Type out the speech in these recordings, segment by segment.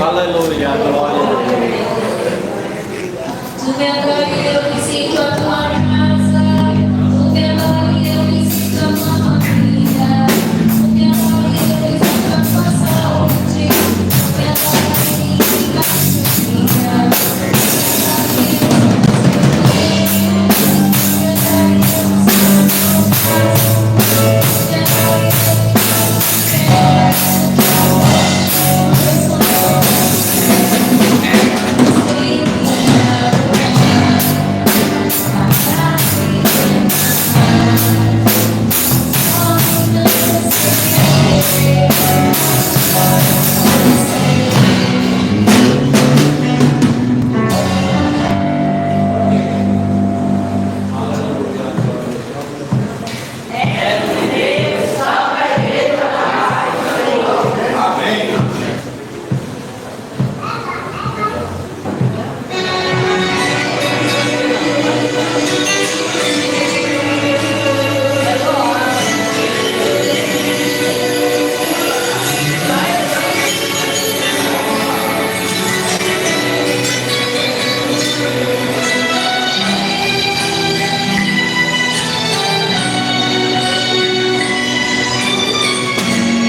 Aleluia, glória a Deus. Tu vem eu me sinto a tua casa. Tu vem eu me sinto a tua família. Tu vem eu me sinto a tua saúde. Tu vem eu me sinto a tua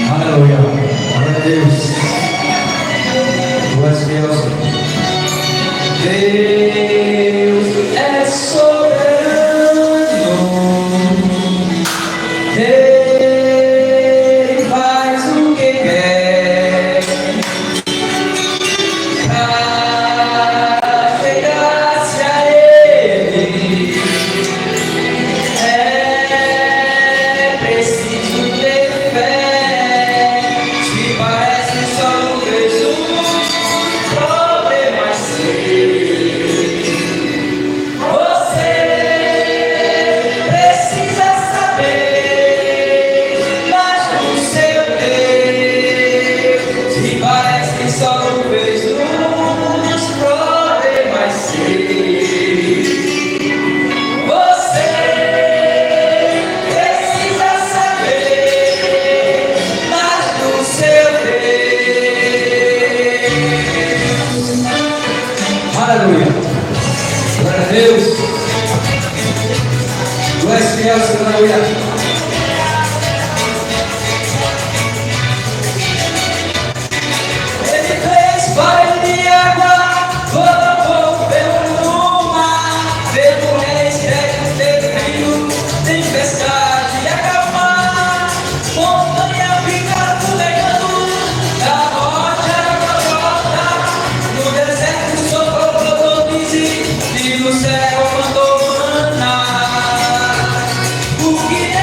Aleluia. Glória a Deus. Glória a Deus. Deus é soberano. Ele faz o que quer. Pra chegar-se a Ele é preciso ter fé. Se parece só um Jesus, problema seu. Você precisa saber, mas no seu Deus. Se parece só um Jesus, problema seu. Você precisa saber, mas no seu Deus. Aleluia. Glória a Deus. Glória a Deus. Aleluia. Ele fez barulho de água, colocou pelo mar, pelo reis, regos, frio, tempestade e acalmar, montanha fica fumegando, da morte água volta, no deserto soprou clodovise, e no céu mandou maná. O que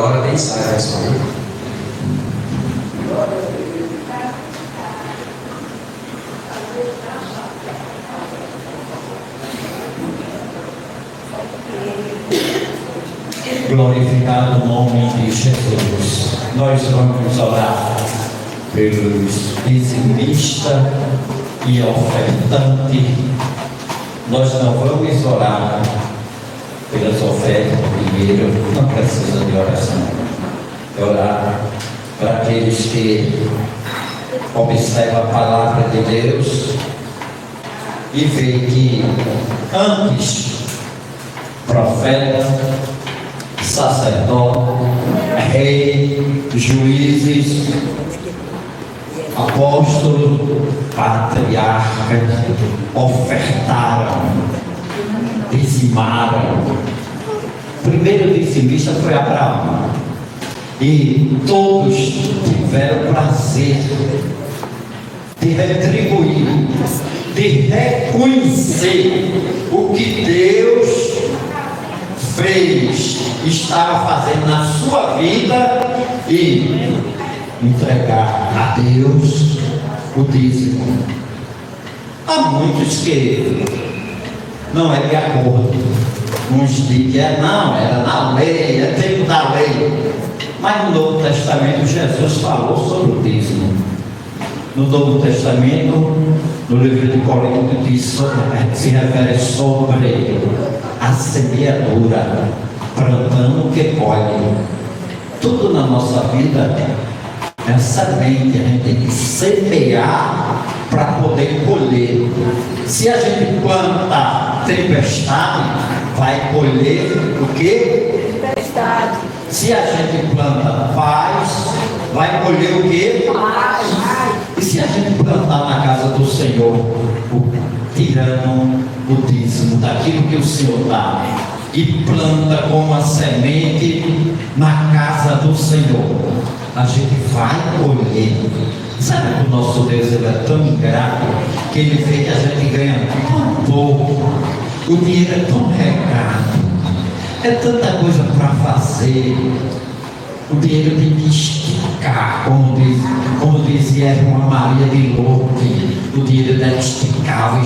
agora, nem sai mais só. Glorificado o nome de Jesus. Nós vamos orar pelos dizimistas e ofertantes. Nós não vamos orar pelas ofertas primeiro, não precisa de oração. É orar para aqueles que observam a palavra de Deus e veem que antes profeta, sacerdote, rei, juízes, apóstolo, patriarca, ofertaram, dizimaram. O primeiro dizimista foi Abraão. E todos tiveram prazer de retribuir, de reconhecer o que Deus fez, estava fazendo na sua vida e entregar a Deus o dízimo. Há muitos que não é de acordo. Uns dizem que não, era na lei, é tempo da lei. Mas no Novo Testamento Jesus falou sobre o dízimo. No Novo Testamento, no livro de Coríntios, diz, se refere sobre a semeadura, plantando o que colhe. Tudo na nossa vida é semente, a gente tem que semear para poder colher. Se a gente planta tempestade, vai colher o quê? Tempestade. Se a gente planta paz, vai colher o quê? Paz. E se a gente plantar na casa do Senhor, tirando o dízimo daquilo que o Senhor dá, e planta como a semente na casa do Senhor, a gente vai colher. Sabe que o nosso Deus ele é tão ingrato que ele vê que a gente ganha tão pouco, o dinheiro é tão regado, é tanta coisa para fazer, o dinheiro tem que esticar, como dizia a irmã Maria de Lourdes, o dinheiro dela esticava, e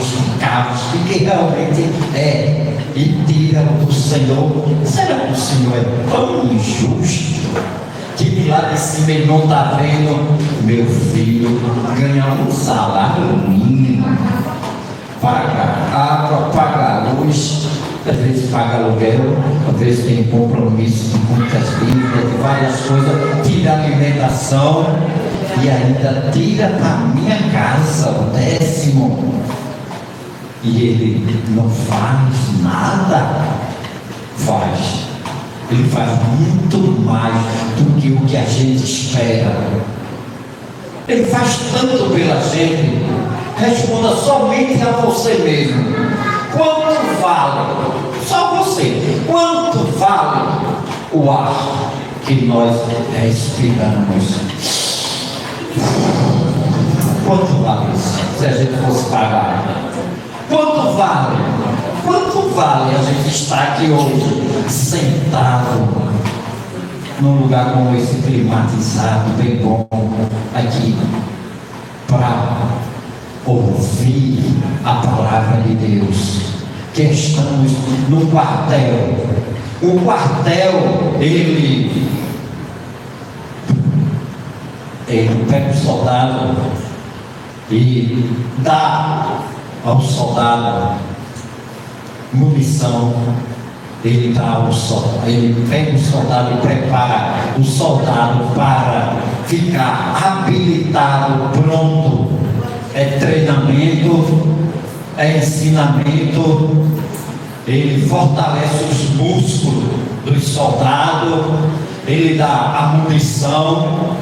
realmente é, e tira do Senhor. Será que o Senhor é tão injusto que de lá de cima ele não está vendo meu filho ganhar um salário mínimo, paga água, paga luz, às vezes paga aluguel, às vezes tem compromisso com muitas dívidas, várias coisas, tira alimentação e ainda tira da minha casa o 10º. E ele não faz nada. Faz. Ele faz muito mais do que o que a gente espera. Ele faz tanto pela gente. Responda somente a você mesmo. Quanto vale? Só você. Quanto vale o ar que nós respiramos? Quanto vale isso? Se a gente fosse pagar. Quanto vale? Quanto vale a gente estar aqui hoje, sentado num lugar como esse, climatizado, bem bom, aqui, para ouvir a palavra de Deus? Que estamos no quartel. O quartel, ele pega o soldado e dá ao soldado munição. Ele dá ao soldado, ele pega o soldado e prepara o soldado para ficar habilitado, pronto. É treinamento, é ensinamento. Ele fortalece os músculos dos soldados, ele dá a munição,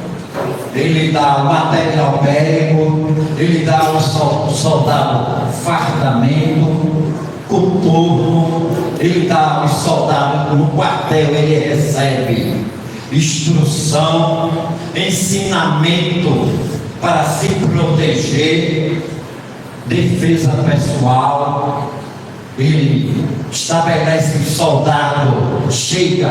ele dá o material bélico, ele dá ao soldado fardamento, coturno, ele dá ao soldado no quartel, ele recebe instrução, ensinamento para se proteger, defesa pessoal. Ele estabelece que o soldado chega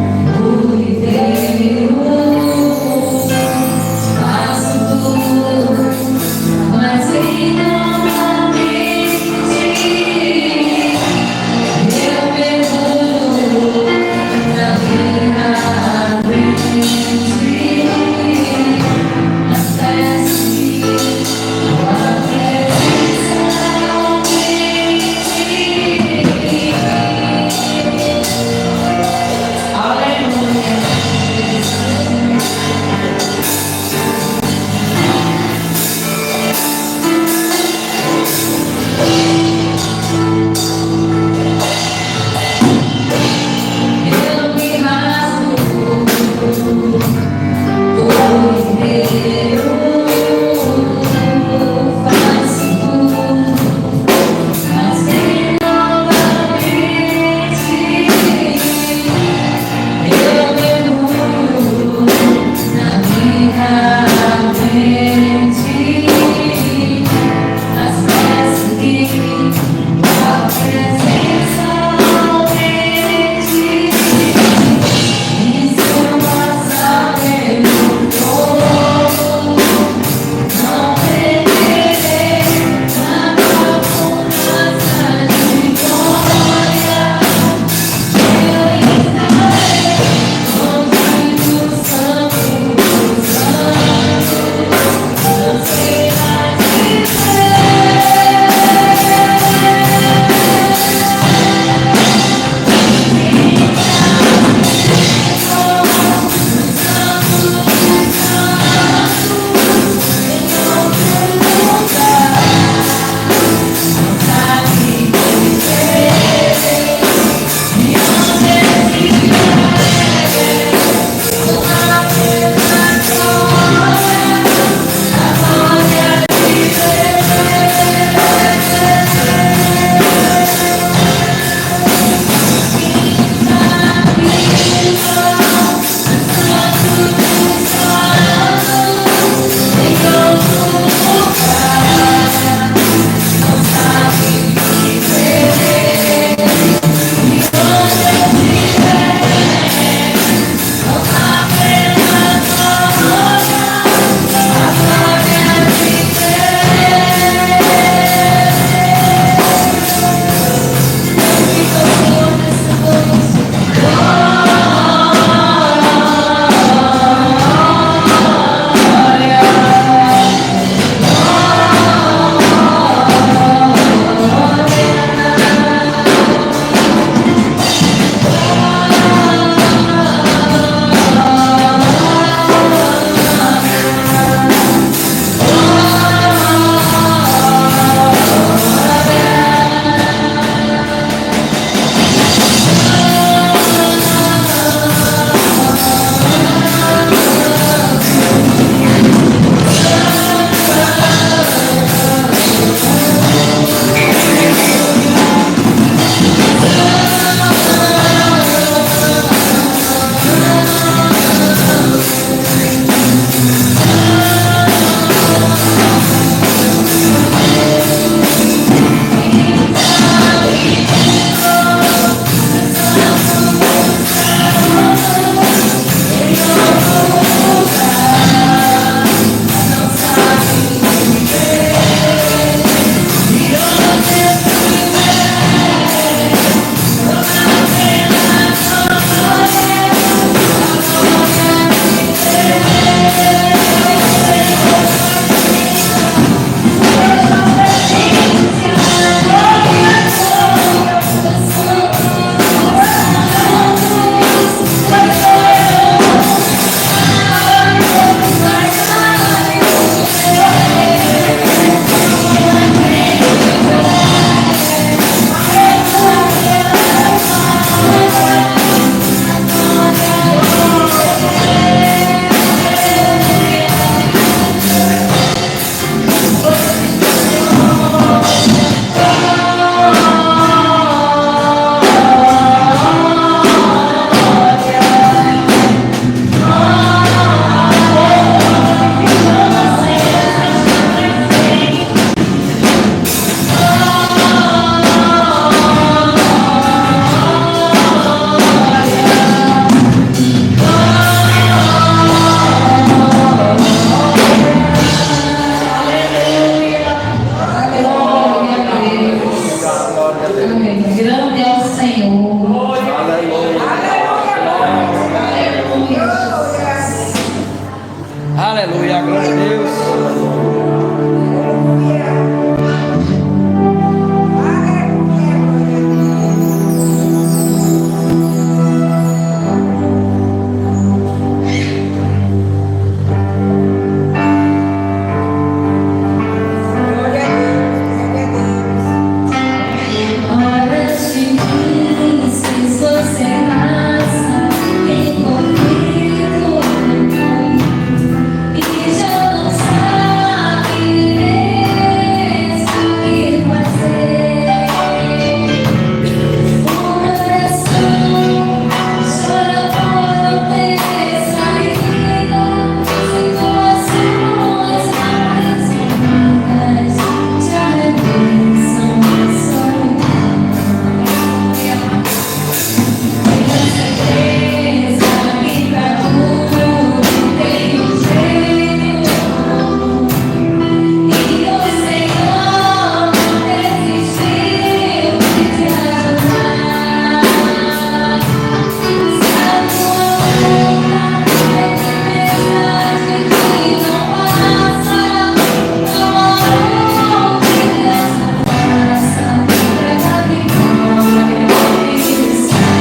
Aleluia, glória a Deus. Horas difíceis você passa em conflito e já não sabe mesmo o que fazer. O coração chora por não ter saída, situações mais longas já repensam a solidão. Tenho certeza que pra tudo tem um jeito, e o Senhor não desistiu de te ajudar. Sabe uma tempestade que não passa, não há o que Deus não faça pra dar vitória e estar.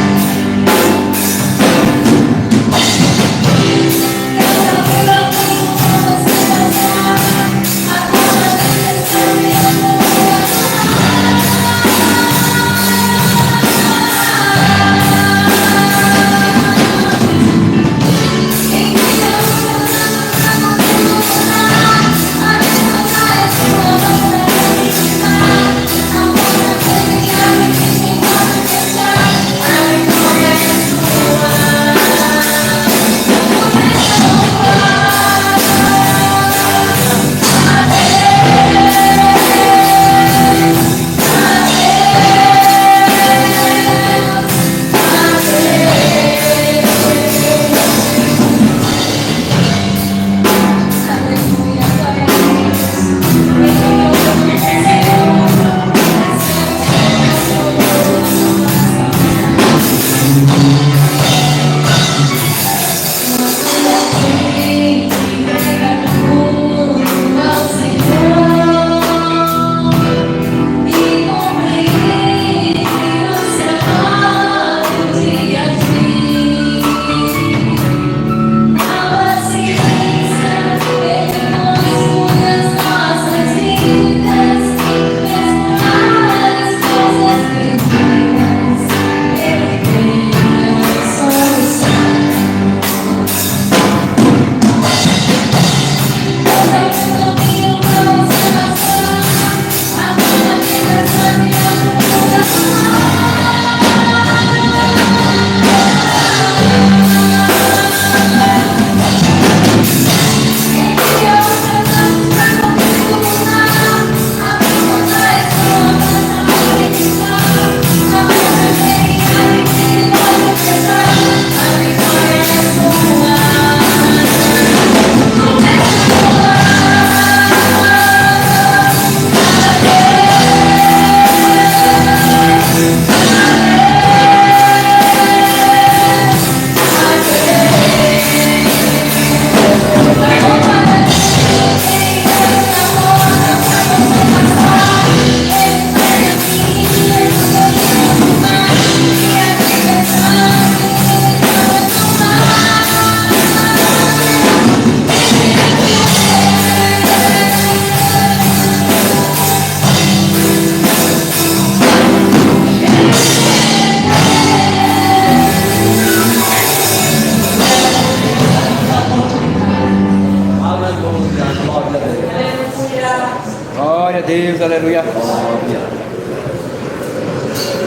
Glória a Deus, aleluia.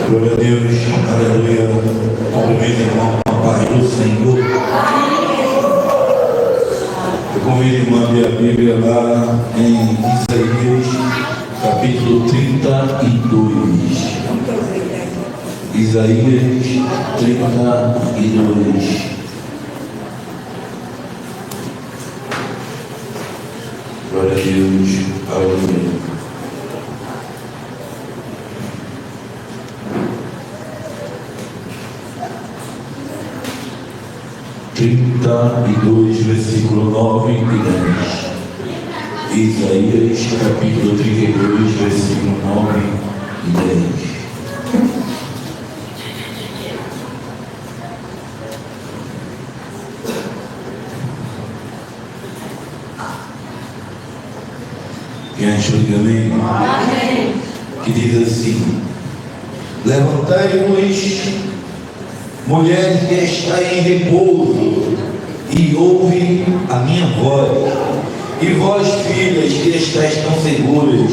Glória a Deus, aleluia. Cumprimento, irmão, a paz do Senhor. Eu convido a irmã a abrir a Bíblia lá em Isaías, capítulo 32. Isaías 32. Glória a Deus, aleluia. Versículo 9 e 10. Isaías capítulo 32, versículo 9 e 10. Quem achou de amém? Amém. Que diz assim: levantai-vos, mulheres que estáis em repouso, e ouve a minha voz. E vós, filhas que estáis tão seguras,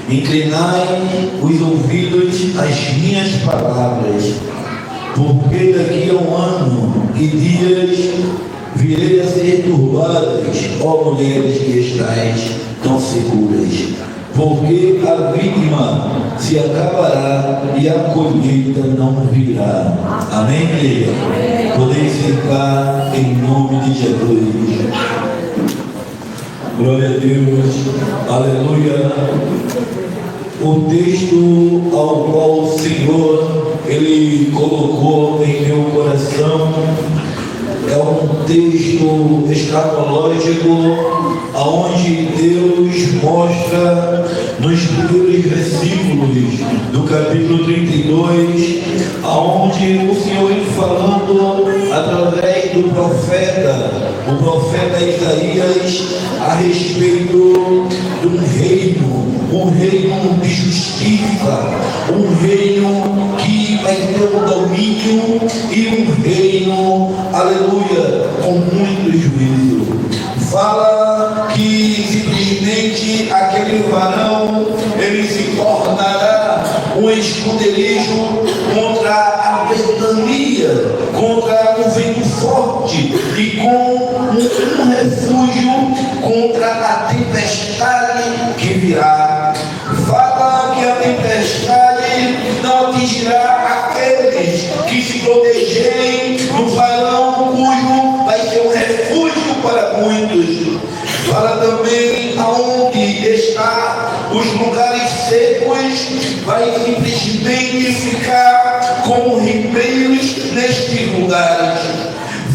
inclinai os ouvidos às minhas palavras, porque daqui a um ano e dias virei a ser turbadas, ó mulheres que estáis tão seguras, porque a vítima se acabará e a colheita não virá. Amém, igreja? Podeis ficar em nome de Jesus. Glória a Deus, aleluia. O texto ao qual o Senhor Ele colocou em meu coração é um texto escatológico, aonde Deus mostra nos primeiros versículos do capítulo 32, aonde o Senhor vem falando através do profeta, o profeta Isaías, a respeito de um reino de justiça, um reino que vai ter um domínio e um reino, aleluia, com muito juízo. Fala que simplesmente aquele varão, ele se tornará um esconderijo contra a ventania, contra o vento forte e com um refúgio contra a tempestade que virá. Fala que a tempestade não atingirá aqueles que se protegerem no varão cujo vai ser um refúgio para muitos. Fala também aonde está os lugares secos, vai simplesmente ficar como ribeiros nestes lugares.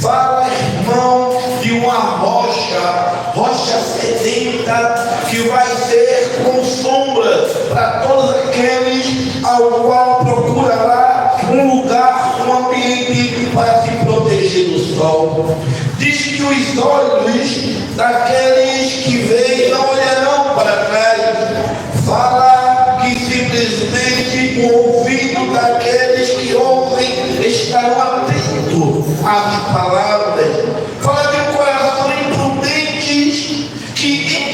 Fala, irmão, de uma rocha sedenta, que vai ser com sombra para todos aqueles ao qual procurará um lugar, um ambiente para se proteger do sol. Diz que os olhos daqueles que veem não olharão para trás. Fala que simplesmente o ouvido daqueles que ouvem estarão atentos às palavras. Fala de um coração imprudente que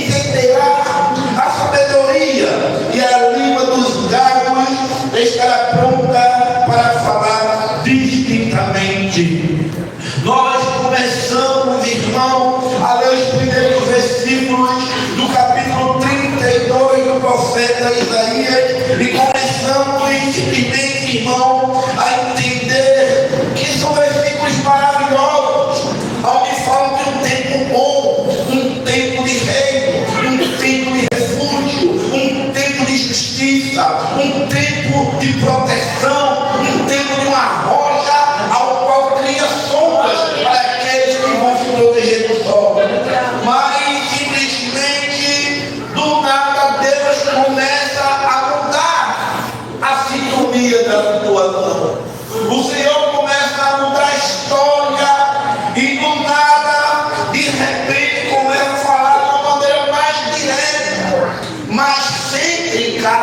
entenderá a sabedoria, e a língua dos gagos estará pronta para falar distintamente. Nós começamos, irmão, a ler os primeiros versículos do capítulo 32 do profeta Isaías e começamos simplesmente, irmão, a entender que são versículos maravilhosos, onde falam de um tempo bom, um tempo de reino, um tempo de refúgio, um tempo de justiça, um tempo de proteção, um tempo de uma rocha ao qual cria sombras para aqueles que vão se proteger do sol. Mas simplesmente do nada Deus começa a mudar a sintonia da situação. O Senhor começa a mudar a história e do nada, de repente, começa a falar de uma maneira mais direta, mais cêntrica,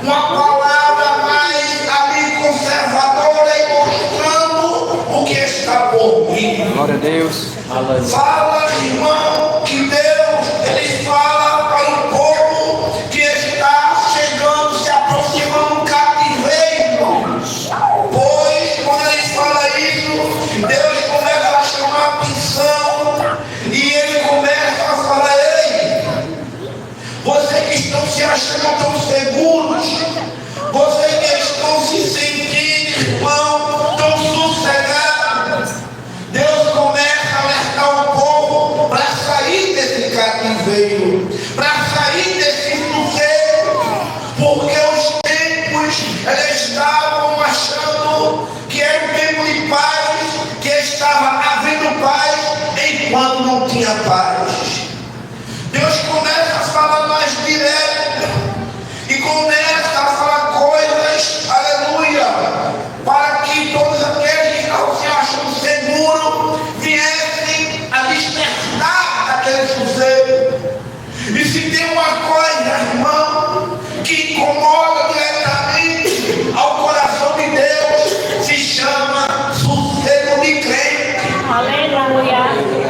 uma palavra mais ali conservadora e mostrando o que está por vir. Glória a Deus. Aleluia. Fala, irmão, que Deus, Ele fala para o povo que está chegando, se aproximando do cativeiro. Pois, quando Ele fala isso, Deus começa a chamar a atenção e Ele começa a falar: ei, vocês que estão se achando tão seguros, vocês que estão se sentindo, irmão, tão sossegados, Deus começa a alertar o povo para sair desse cativeiro, para sair desse sossego, porque os tempos eles estavam achando que era um tempo de paz, que estava havendo paz enquanto não tinha paz. Deus começa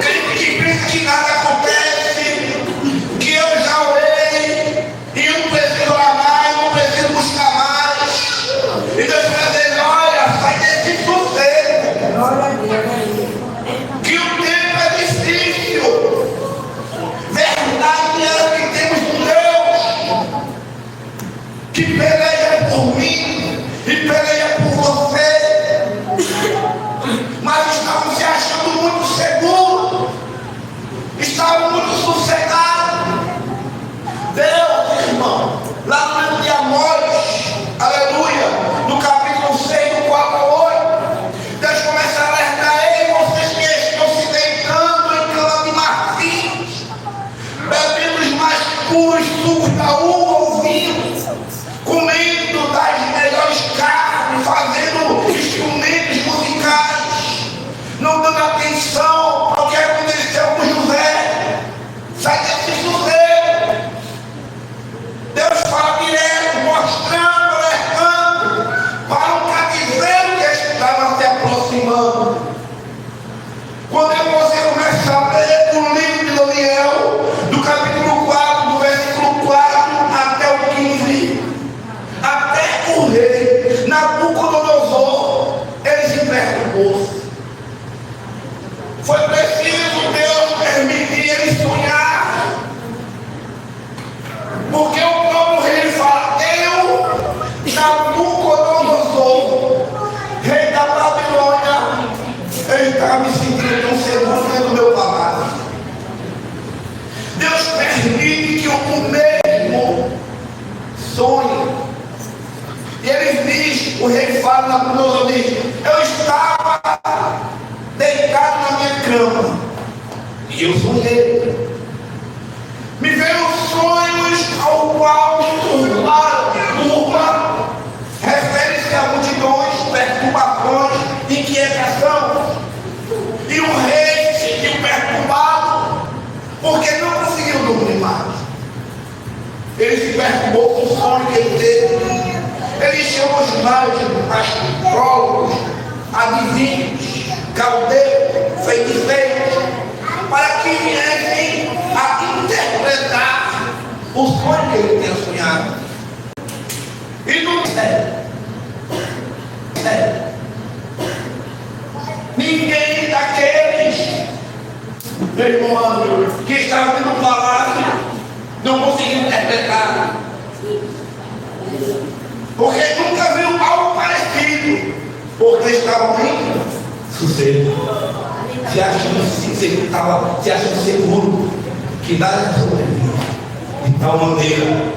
Crente que pensa que nada acontece, que eu já orei e não preciso orar mais, não preciso buscar mais. E Deus vai dizer, olha, sai desse sossego. Que o tempo é difícil. Verdade é que temos um Deus que peleia por mim e peleia por você. Mas estavam se achando muito seguros, estavam muito sossegados. Deus, irmão, lá no livro de Amós, aleluia, no capítulo 6, do 4 ao 8, Deus começa a alertar: ei, vocês que estão se deitando em cama de marfim, bebendo os mais puros sucos da uva ou vinho, comendo das melhores carnes, fazendo instrumentos musicais, não dando atenção ao que aconteceu com José. Sai desse sossego. Deus fala direto, mostrando, alertando para um cativeiro que estava se aproximando. Quando você começa a ler o livro de Daniel, do capítulo 4, do versículo 4 até o 15, até o rei Nabucodonosor, ele se perturbou. Foi preciso Deus permitir ele sonhar, porque o próprio rei fala: eu, Nabucodonosor, rei da Babilônia, eu estava me sentindo tão seguro dentro do meu palácio. Deus permite que o mesmo sonhe. E ele diz, o rei fala, Nabucodonosor diz: eu estava deitado na minha cama e eu sonhei. Me veio sonhos ao qual turma refere-se a multidões, perturbações, inquietação. E o rei se sentiu perturbado porque não conseguiu dormir mais. Ele se perturbou com o sonho que ele teve. Ele chamou os mágicos, astrólogos, adivinhos, caldeiros, feiticeiros, para que viessem a interpretar o sonho que ele tinha sonhado. E não ninguém daqueles, meu irmão, que estava no palácio, não conseguiu interpretar, porque nunca viu algo parecido, porque estavam em sossego, se achando seguro que nada sobrevivia de tal maneira.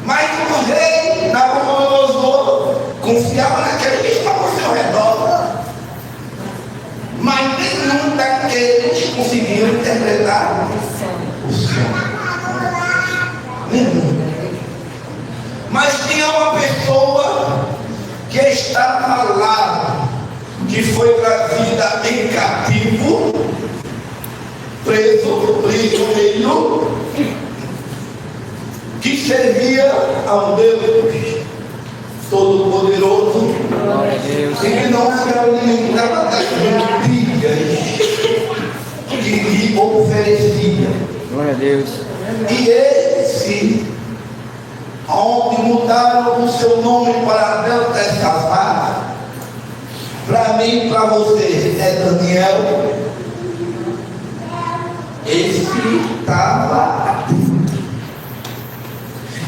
Mas o rei Nabucodonosor confiava naquele que estava ao seu redor, mas nenhum daqueles conseguiu interpretar o sonho. Nenhum. Mas tinha uma pessoa que estava lá, que foi trazida em cativo, preso, prisioneiro, que servia ao Deus Todo-Poderoso, e que não se alimentava das mentiras que lhe oferecia. Glória a Deus. E esse, onde mudaram o seu nome para Beltesazar, para mim e para você é Daniel. Esse estava aqui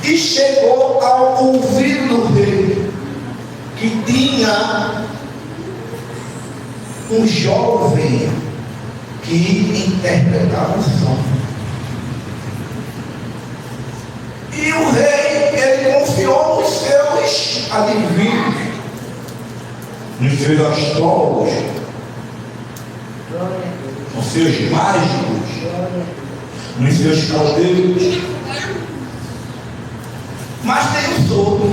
e chegou ao ouvido do rei que tinha um jovem que interpretava o sonho. E o rei, ele confiou nos seus adivinhos, nos seus astrólogos, nos seus mágicos, nos seus caldeiros. Mas tem um sopro.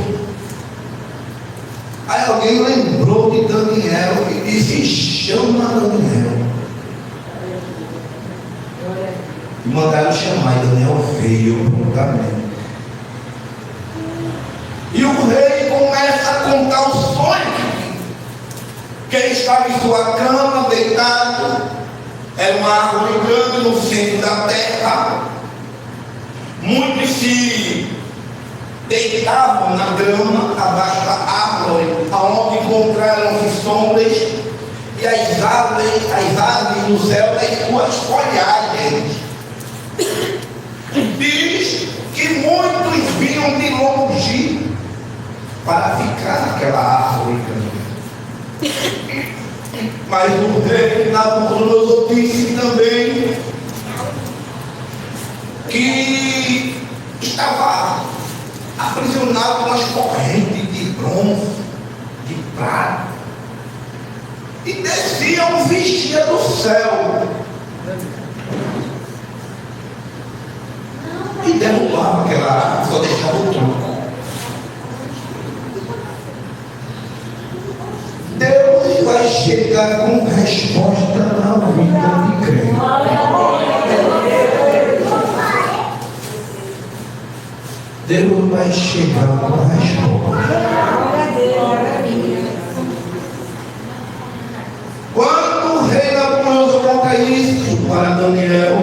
Aí alguém lembrou de Daniel e disse: chama Daniel. E mandaram chamar, e Daniel veio prontamente. E o rei começa a contar o sonho. Quem estava em sua cama, deitado, era uma árvore grande no centro da terra. Muitos se deitavam na grama, abaixo da árvore, aonde encontraram-se sombras e as árvores do céu das suas folhagens. Diz que muitos vinham de longe para ficar naquela árvore grande. Mas o rei Nabucodonosor disse também que estava aprisionado nas correntes de bronze, de prata, e desciam vestia do céu e derrubava aquela árvore, só deixava o tronco. Deus vai chegar com resposta na vida de crente. Deus vai chegar com resposta. Quando o rei Nabucodonosor conta isso para Daniel,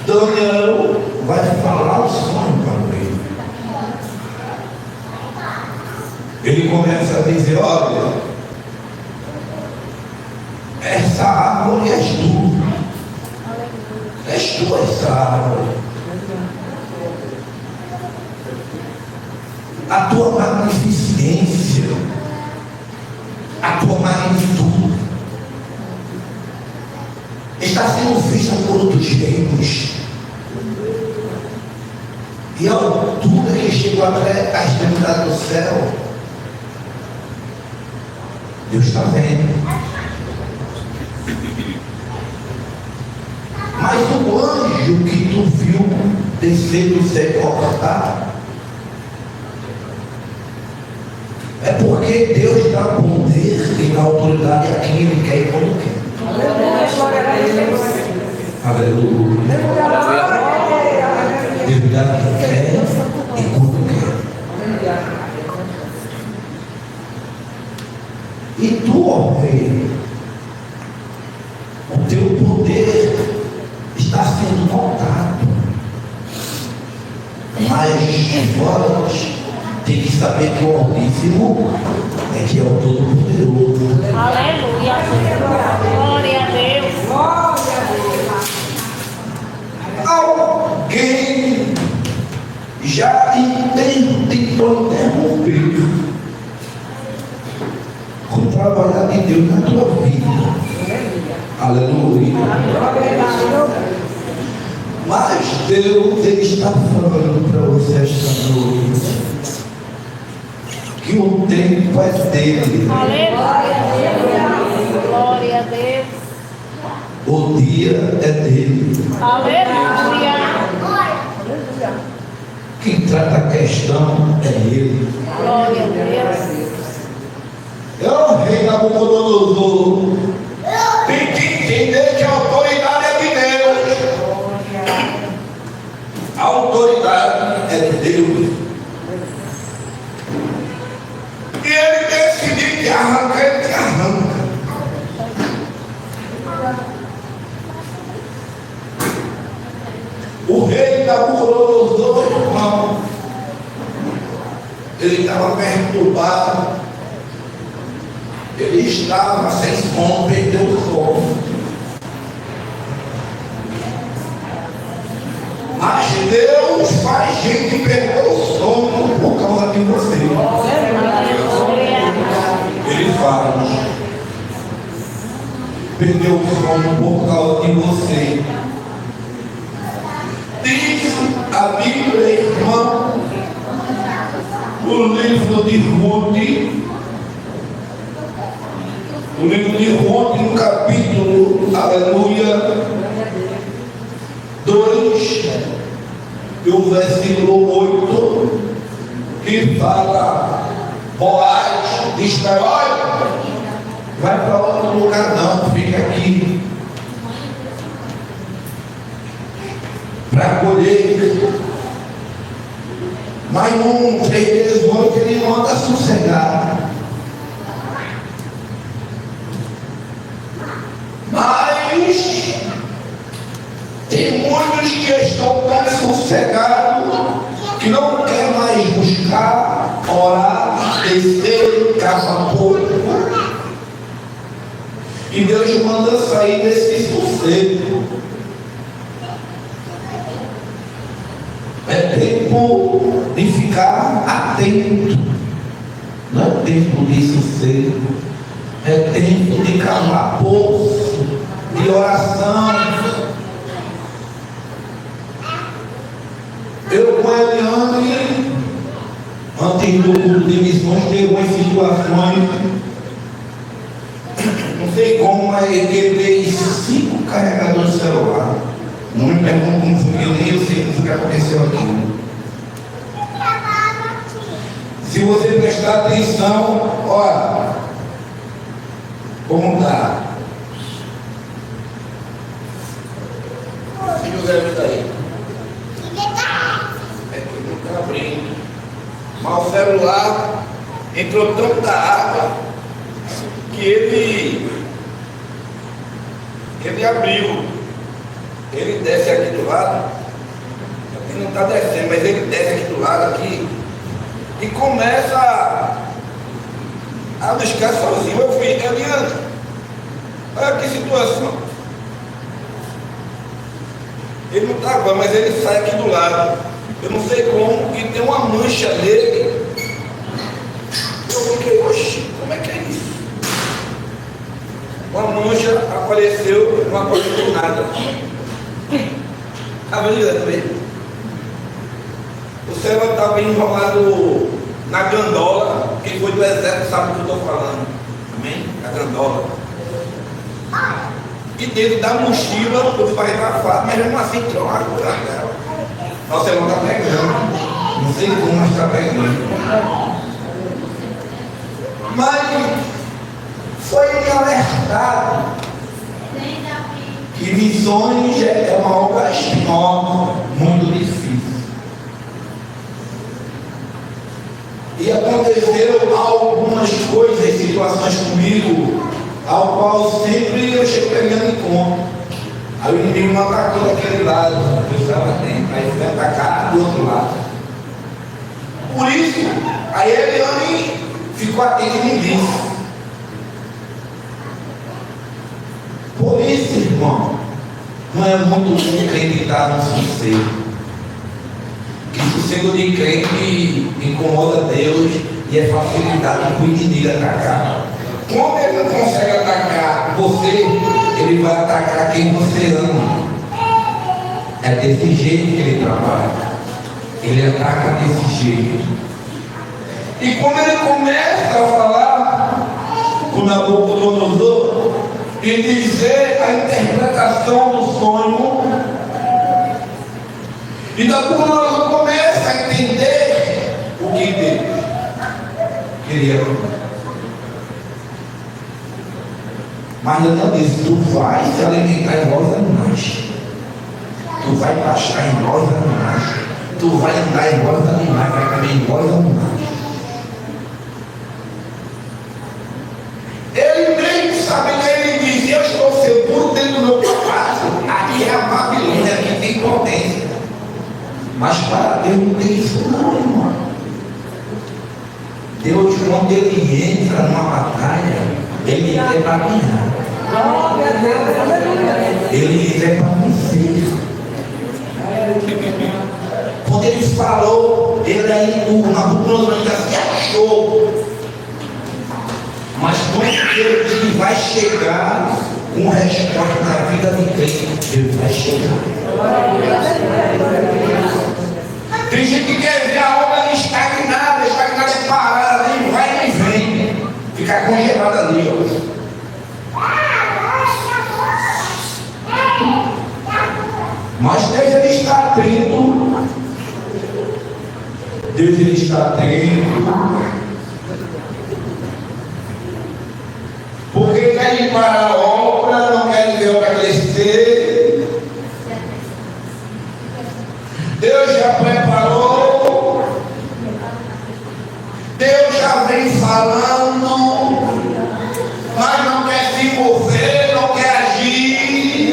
Daniel vai falar o sonho para ele. Ele começa a dizer: olha, essa árvore és tu. És tu essa árvore. A tua magnificência, a tua magnitude está sendo vista por outros reinos. E a altura que chegou até a extremidade do céu, Deus está vendo. Mas o anjo que tu viu descer do céu cortar, é porque Deus dá poder e dá autoridade a quem Ele quer e quando quer. Aleluia. Deus dá a quem quer e quando quer. E tu, ó rei, o teu poder está sendo notado. Mas vós tem que saber que o Altíssimo é que é o Todo-Poderoso. Aleluia. Glória a Deus. Alguém já tentou interromper o trabalhar de Deus na tua vida. Aleluia. Mas Deus, Ele está falando para você esta noite que o tempo é dele. Aleluia. Glória a Deus. O dia é dele. Aleluia. Quem trata a questão é ele. Glória a Deus. É o rei Nabucodonosor. Tem que entender que a autoridade é de Deus. A autoridade é de Deus. E ele decidiu que arranca, ele te arranca. O rei Nabucodonosor, irmão, ele estava perturbado. Ele estava sem sono, perdeu o sono. Mas Deus faz gente perder o sono por causa de você. Ele faz. Perdeu o sono por causa de você. Diz a Bíblia, irmão, o livro de Ruth. O livro de Ruth, no capítulo, aleluia, 2, e o versículo 8, que fala: Boaz diz para ele: olha, vai para outro lugar não, fica aqui para colher. Mas num 3 vezes 8 ele não anda sossegado. tem muitos que estão tão sossegados que não quer mais buscar, orar, descer, cavar pouco. E Deus manda sair desse sossego. É tempo de ficar atento. Não é tempo de sossego. É tempo de cavar poço, de oração. Eu com a Eliane, antes do culto de missões, teve umas situações, não sei como, mas ele teve 5 carregadores de celular. Não me pergunto como foi, eu nem sei como foi que aconteceu aqui. Se você prestar atenção, olha, como está? Se José está aí. Está abrindo. Mas o celular entrou tanta água que ele abriu. Ele desce aqui do lado. Ele não está descendo, mas ele desce aqui do lado aqui e começa a buscar sozinho. Eu fui, Eliane, olha que situação. Ele não está agora, mas ele sai aqui do lado. Eu não sei como, e tem uma mancha nele. Eu fiquei, oxi, como é que é isso? Uma mancha apareceu, não apareceu nada. Estava ligado também. O celular estava enrolado na gandola. Quem foi do exército sabe o que eu estou falando. Amém? A gandola. E dentro da mochila, eu fui para fato, mas mesmo assim tirou uma água dela. O celular está pegando. Não sei como, mas está pegando. Mas foi me alertado que missões é uma obra nova, muito difícil. E aconteceram algumas coisas, situações comigo, ao qual sempre eu chego pegando em conta. Aí o inimigo não atacou daquele lado, eu estava dentro, aí foi atacar do outro lado. Por isso, a Eliane ficou atenta e me disse. Por isso, irmão, não é muito bom crente estar no sossego. Que sossego de crente incomoda Deus e é facilidade para o inimigo atacar. Quando ele não consegue atacar você, ele vai atacar quem você ama. É desse jeito que ele trabalha. Ele ataca desse jeito. E quando ele começa a falar com Nabucodonosor e dizer a interpretação do sonho, e Nabucodonosor começa a entender o que Deus queria. Mas não disse, tu vai se alimentar em nós animais. Tu vai pastar em nós animais. Tu vai andar em nós animais, vai caminhar em nós animais. Ele mesmo sabe que ele diz, eu estou seguro dentro do meu palácio. Aqui é a Babilônia, aqui tem potência. Mas para Deus não tem isso não, irmão. Deus, quando ele entra numa batalha, ele é para ganhar. Ele é para vencer. Quando ele falou, ele aí, o Nabucodonosor ainda se achou. Mas quando ele diz que vai chegar com resposta na vida de crente, ele vai chegar. Tem gente que quer ver a obra estagnada é parada, nem vai nem vem. Ficar congelada ali, ó. Mas Deus ele está atento. Deus ele está atento. Porque querem parar a obra, não querem ver a obra crescer. Deus já preparou. Deus já vem falando, mas não quer se mover, não quer agir.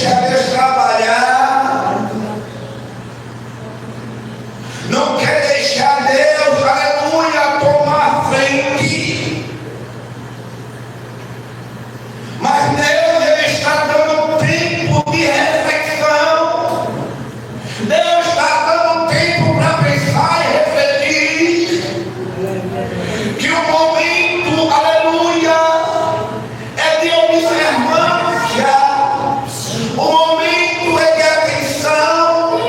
deixar Deus trabalhar, não quer deixar Deus, aleluia, tomar a frente. Mas Deus, Ele está dando tempo de reflexão. Deus está dando tempo para pensar e refletir. Que o momento, aleluia, é de observância. O momento é de atenção.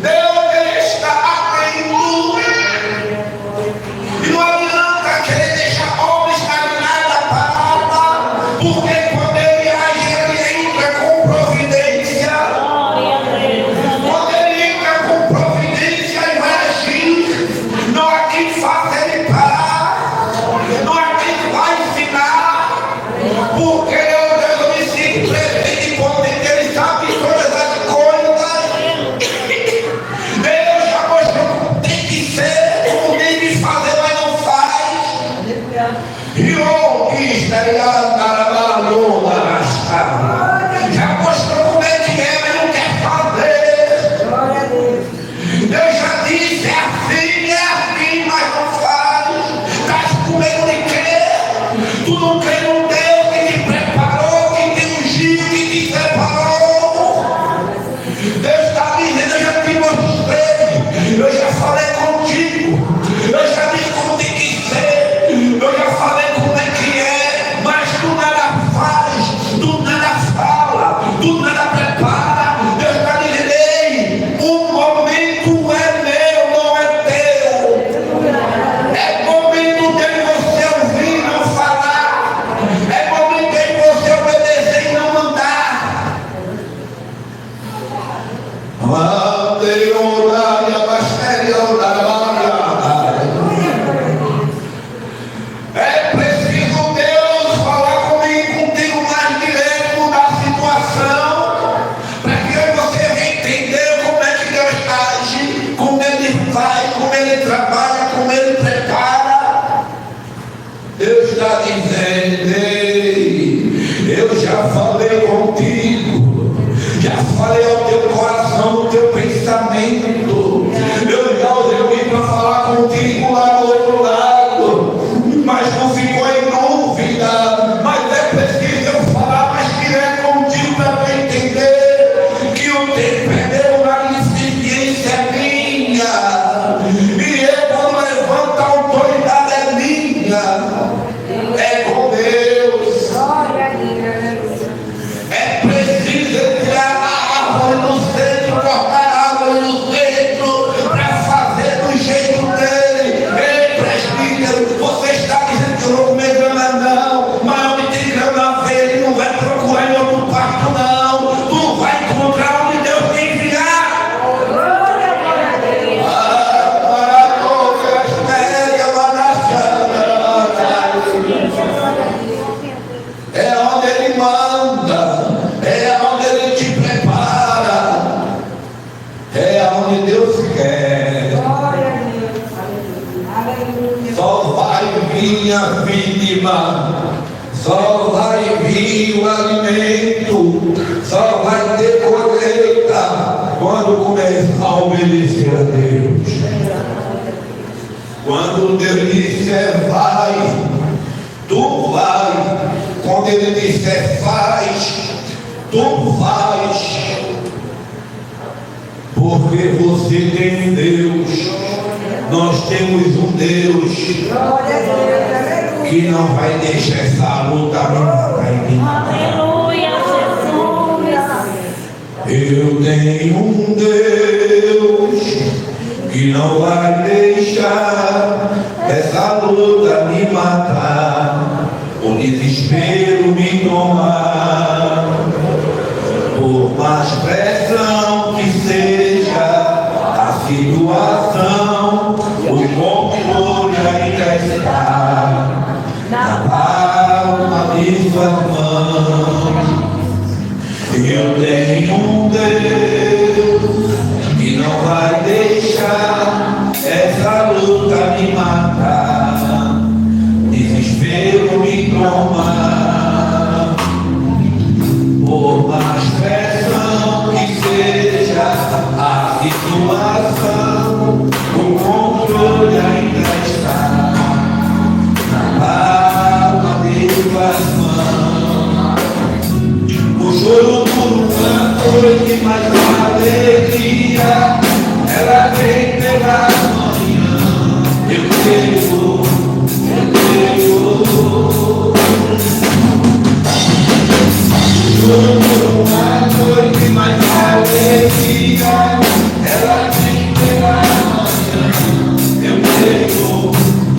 Deus, Ele está atento. E não adianta querer deixar a obra estagnada, parada, porque quando Ele age, Ele entra com providência. Quando Ele entra com providência, Ele vai agir. Não há quem faça Ele parar. Não há quem vai ensinar. Porque Deus onisciente, presente e potente, Ele sabe todas as coisas. Deus já mostrou como tem que ser, como tem que fazer, mas não faz. E o estaria já mostrou como é que é, mas não quer fazer. Deus já disse, é assim, mas não faz. Estás com medo de crer. Tu não crê no Deus que te preparou, que te ungiu, que te separou. Deus está dizendo, eu já te mostrei, eu já falei contigo, eu já disse como tem que ser, eu já falei como é que é, mas tu nada faz, tu nada fala, tu nada prepara. Deus está dizendo, ei, o momento é meu, não é teu. É momento de você ouvir e não falar. É momento de você obedecer e não mandar. É preciso Deus falar comigo, contigo mais direto da situação, para que você venha entender como é que Deus age, como Ele faz, como Ele trabalha, como Ele prepara. Deus está dizendo, ei, eu já falei contigo, já falei ao teu coração, ao teu pensamento, eu já ouvi para falar contigo lá do outro lado, mas não ficou em dúvida. Mas é preciso eu falar mais direto contigo para tu entender que o tempo é meu, a magnificência é minha, e eu quando levanto a autoridade é minha. É com Deus. É preciso entrar na árvore no centro, cortar a árvore no centro, para fazer do jeito dele. Ei, presbítero, você está dizendo que eu vou comer grama, não. Mas onde tem grama verde, não vai procurar em outro pasto, não. Tu vai encontrar onde Deus tem enviar. É onde Ele manda, é onde Ele te prepara, é onde Deus quer. Só vai vir a vítima, só vai vir o alimento, só vai ter colheita quando começar a obedecer a Deus. Quando Deus disser vai, tu vai. Quando Ele disser faz, tu faz. Porque você tem um Deus, nós temos um Deus que não vai deixar essa luta para mim. Aleluia, Jesus. Eu tenho um Deus que não vai deixar essa luta me matar, o desespero me tomar. Por mais pressão que seja a situação, o controle ainda está na palma de suas mãos. Eu tenho um Deus que não vai deixar essa luta me matar, desespero me tomar. Por tuas mãos. O choro por uma noite, mas a alegria ela vem pela manhã. Eu creio, eu creio. Choro por uma noite, mas a alegria ela vem pela manhã. Eu creio, eu creio.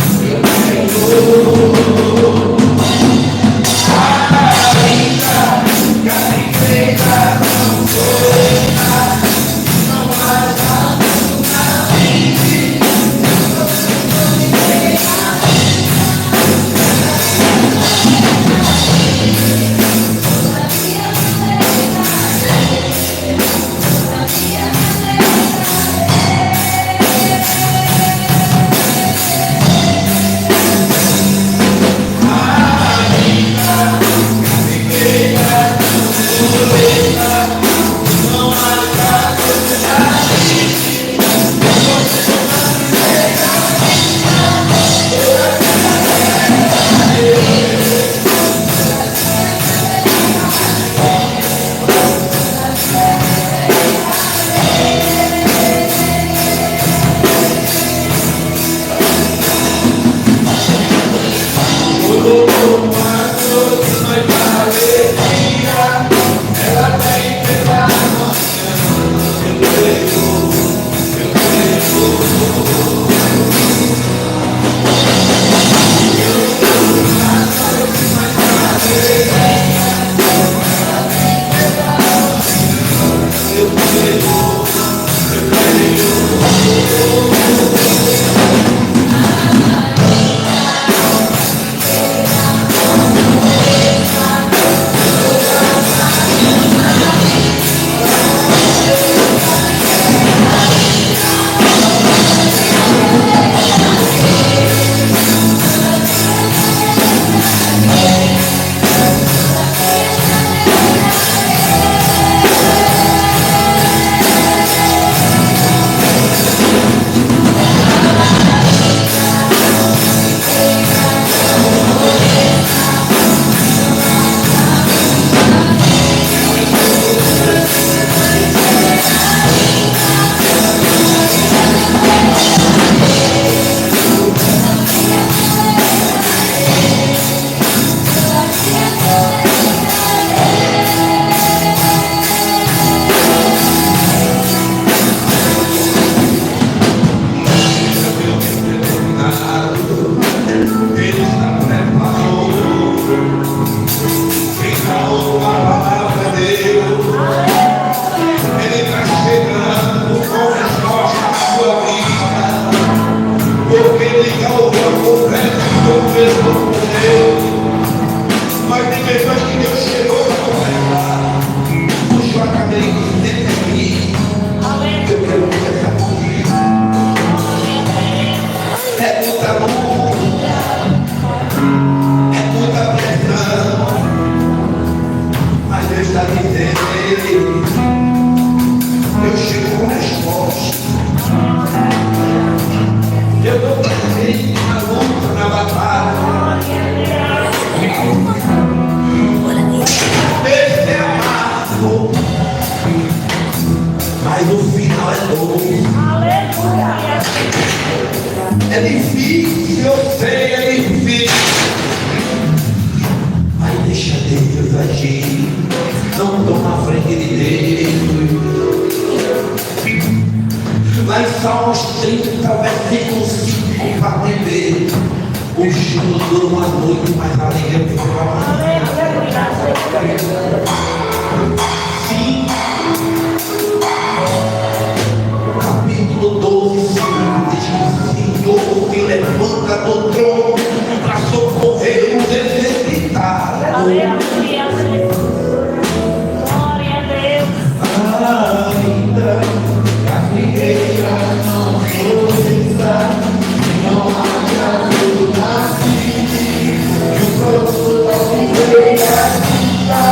É difícil, eu sei, é difícil. Mas deixa Deus agir. Não toma a frente de Deus. Lá em Salmos 30, versículo 5, para entender. O choro dura uma noite, mas a alegria fica uma manhã. Sim. Capítulo 12, diz que o Senhor te levanta do trono para socorrer os necessitados. Aleluia. Glória a Deus. Ainda que a figueira não floresça, não haja luz nascer, que o fruto da figueira está.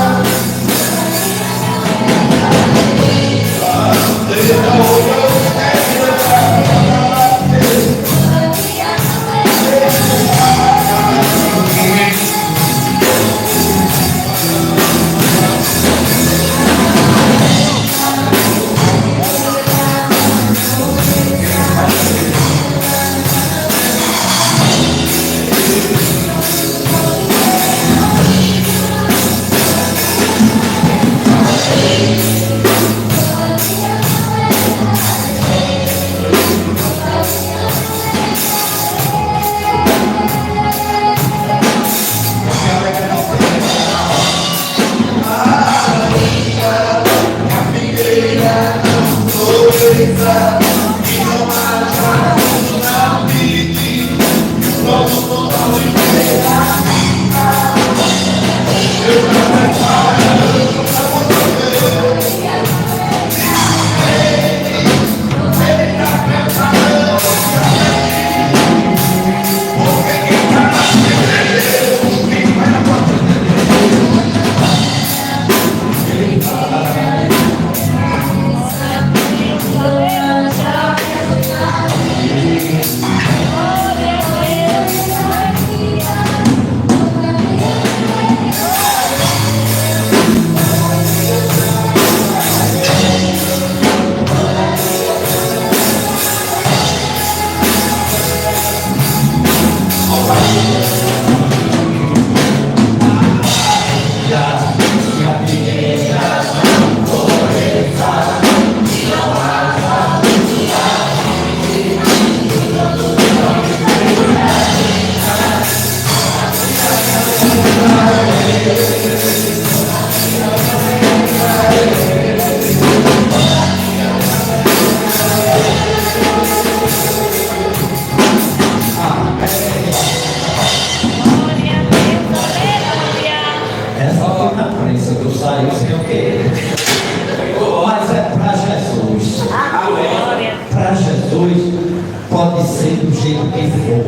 Essa foi na prensa que eu saí sem o quê? Mas é para Jesus. Para Jesus pode ser do jeito que for.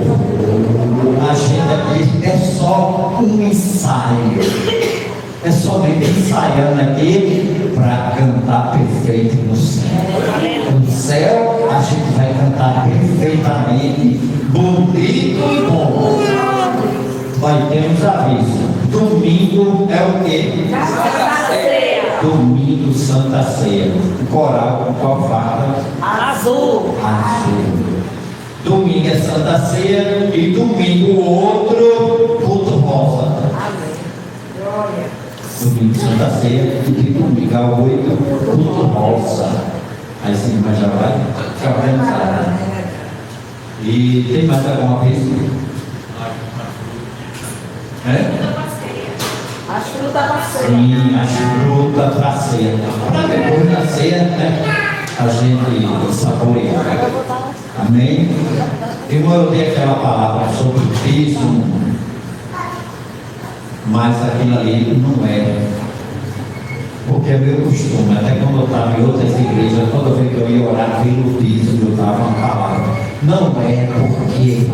A gente aqui é só um ensaio. É só viver ensaiando aqui para cantar perfeito no céu. No céu a gente vai cantar perfeitamente, bonito e bom. Vai ter uns avisos. Domingo é o quê? Santa Ceia. Domingo, Santa Ceia. O coral com qual fala? Azul. Azul. Domingo é Santa Ceia e domingo outro culto rosa. Domingo Santa Ceia e domingo a 8 culto rosa. Aí sim, mas já vai ficar organizado. E tem mais alguma vez? É? As frutas da ceia. Sim, a fruta para ceia. Para depois da ceia, né? A gente saborear. Amém? Irmão, eu dei aquela palavra sobre o dízimo, mas aquilo ali não é. Porque é meu costume, até quando eu estava em outras igrejas, toda vez que eu ia orar pelo dízimo, eu dava uma palavra. Não é porque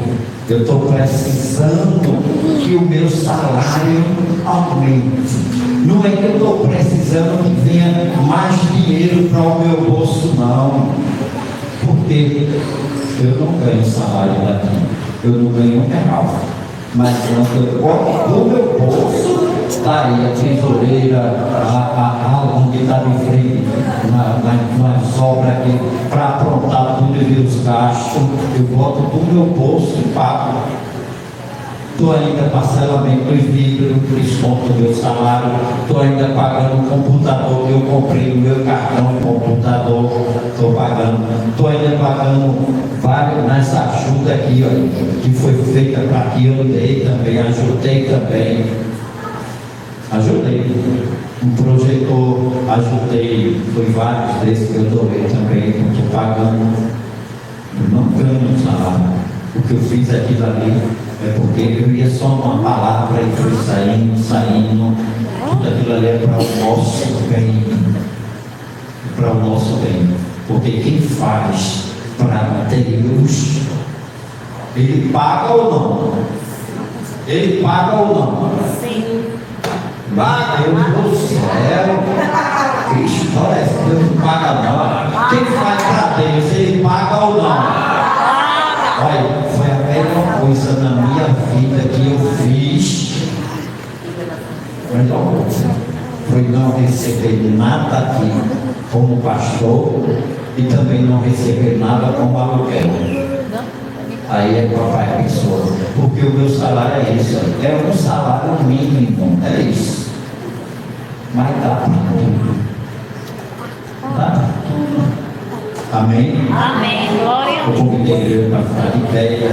eu estou precisando que o meu salário aumente. Não é que eu estou precisando que venha mais dinheiro para o meu bolso, não. Porque eu não ganho salário daqui. Eu não ganho R$1. Mas quando eu corto do meu bolso, está aí a tesoureira, onde está de frente, na sobra aqui, para aprontar tudo e ver os gastos, eu boto do meu bolso e pago. Estou ainda parcelamento dos vidros, desconto do meu salário, estou ainda pagando o computador que eu comprei no meu cartão de computador, estou pagando, estou ainda pagando várias nessa ajuda aqui, ó, que foi feita para aqui, eu dei também, ajudei também. Ajudei. Um projetor, ajudei, foi vários desses que eu doei também, estou pagando, eu não ganho salário. O que eu fiz aquilo ali é porque eu ia só uma palavra e foi saindo, tudo aquilo ali é para o nosso bem, para o nosso bem, porque quem faz para Deus, ele paga ou não? Ele paga ou não? Sim. Meu Deus do céu, que história é essa? Deus não paga não. Quem faz para Deus, ele paga ou não? Olha, foi a melhor coisa na minha vida que eu fiz. Melhor coisa foi não receber nada aqui como pastor e também não receber nada como aluguel. Aí é papai pessoa, porque o meu salário é isso, é um salário mínimo, é isso. Mas dá para tudo. Dá para tudo. Amém? Amém. Glória a Eu Deus. convidei ele para ficar de pé.